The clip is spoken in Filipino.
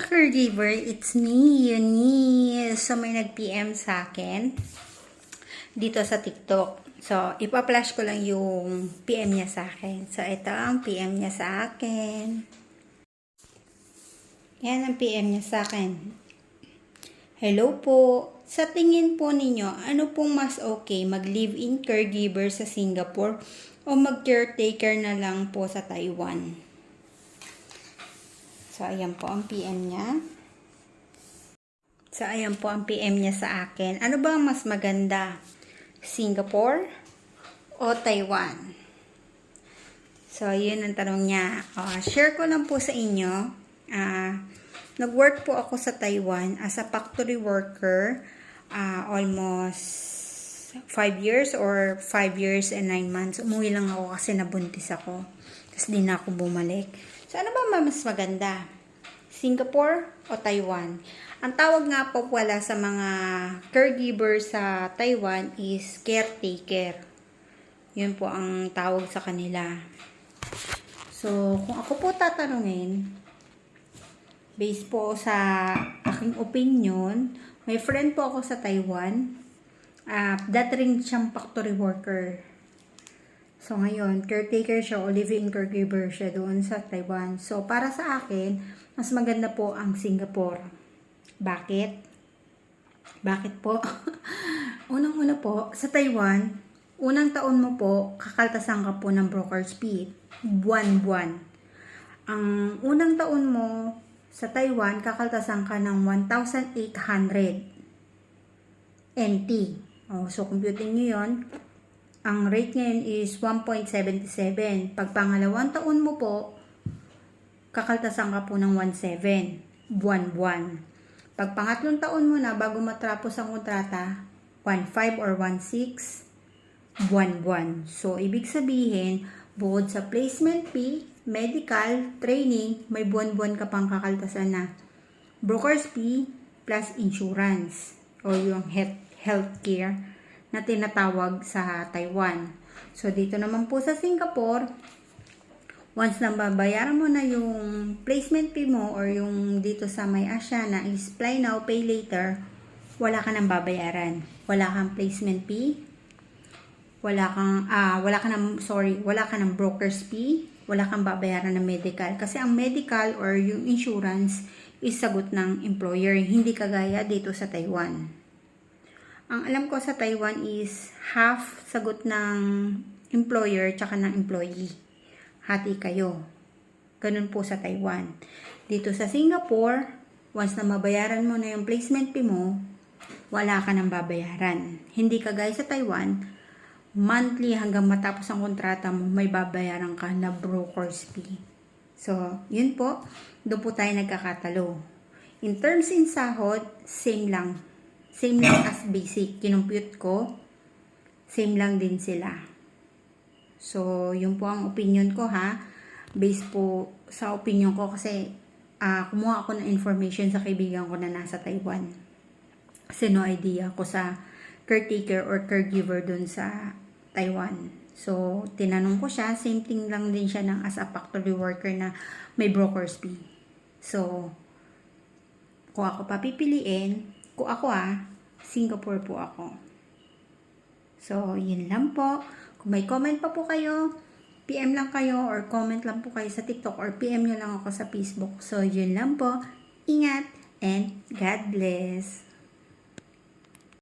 caregiver, it's me, Eunice. So, may nag-PM sa akin dito sa TikTok. So, ipa-flash ko lang yung PM niya sa akin. So, ito ang PM niya sa akin. Yan ang PM niya sa akin. Hello po. Sa tingin po ninyo, ano pong mas okay, mag-live-in caregiver sa Singapore o mag-caretaker na lang po sa Taiwan? So, ayan po ang PM niya. So, ayan po ang PM niya sa akin. Ano ba ang mas maganda? Singapore o Taiwan? So, yun ang tanong niya. Share ko lang po sa inyo. Nag-work po ako sa Taiwan as a factory worker. Almost 5 years or 5 years and 9 months. Umuwi lang ako kasi nabuntis ako. Tapos di na ako bumalik. So, ano ba mas maganda? Singapore o Taiwan? Ang tawag nga po pala sa mga caregiver sa Taiwan is caretaker. Yun po ang tawag sa kanila. So, kung ako po tatanungin, based po sa aking opinion, may friend po ako sa Taiwan. Dati rin siyang factory worker. So, ngayon, caretaker siya o live-in caregiver siya doon sa Taiwan. So, para sa akin, mas maganda po ang Singapore. Bakit? Bakit po? Unang-una po, sa Taiwan, unang taon mo po, kakaltasan ka po ng broker's fee. Buwan-buwan. Ang unang taon mo sa Taiwan, kakaltasan ka ng 1,800 NT. So, computing nyo yun. Ang rate ngayon is 1.77. Pag pangalawang taon mo po, kakaltasan ka po ng 1.7. Buwan-buwan. Pag pangatlong taon mo na, bago matapos ang kontrata, 1.5 or 1.6. Buwan-buwan. So, ibig sabihin, bukod sa placement fee, medical, training, may buwan-buwan ka pang kakaltasan na broker's fee plus insurance o yung healthcare na tinatawag sa Taiwan. So, dito naman po sa Singapore, once na babayaran mo na yung placement fee mo or yung dito sa may Asiana is fly now, pay later, wala ka nang babayaran. Wala kang placement fee, wala ka ng broker's fee, wala kang babayaran ng medical. Kasi ang medical or yung insurance is sagot ng employer, hindi kagaya dito sa Taiwan. Ang alam ko sa Taiwan is half sagot ng employer tsaka ng employee. Hati kayo. Ganun po sa Taiwan. Dito sa Singapore, once na mabayaran mo na yung placement fee mo, wala ka nang babayaran. Hindi kagaya sa Taiwan, monthly hanggang matapos ang kontrata mo, may babayaran ka na broker's fee. So, yun po. Doon po tayo nagkakatalo. In terms in sahod, same lang. Same lang as basic. Kinumpute ko, same lang din sila. So, yun po ang opinion ko ha. Based po sa opinion ko kasi kumuha ako ng information sa kaibigan ko na nasa Taiwan. Kasi no idea ko sa caretaker or caregiver dun sa Taiwan. So, tinanong ko siya, same thing lang din siya ng as a factory worker na may broker's fee. So, kung ako papipiliin, kung ako Singapore po ako. So, yun lang po. Kung may comment pa po kayo, PM lang kayo or comment lang po kayo sa TikTok or PM nyo lang ako sa Facebook. So, yun lang po. Ingat and God bless.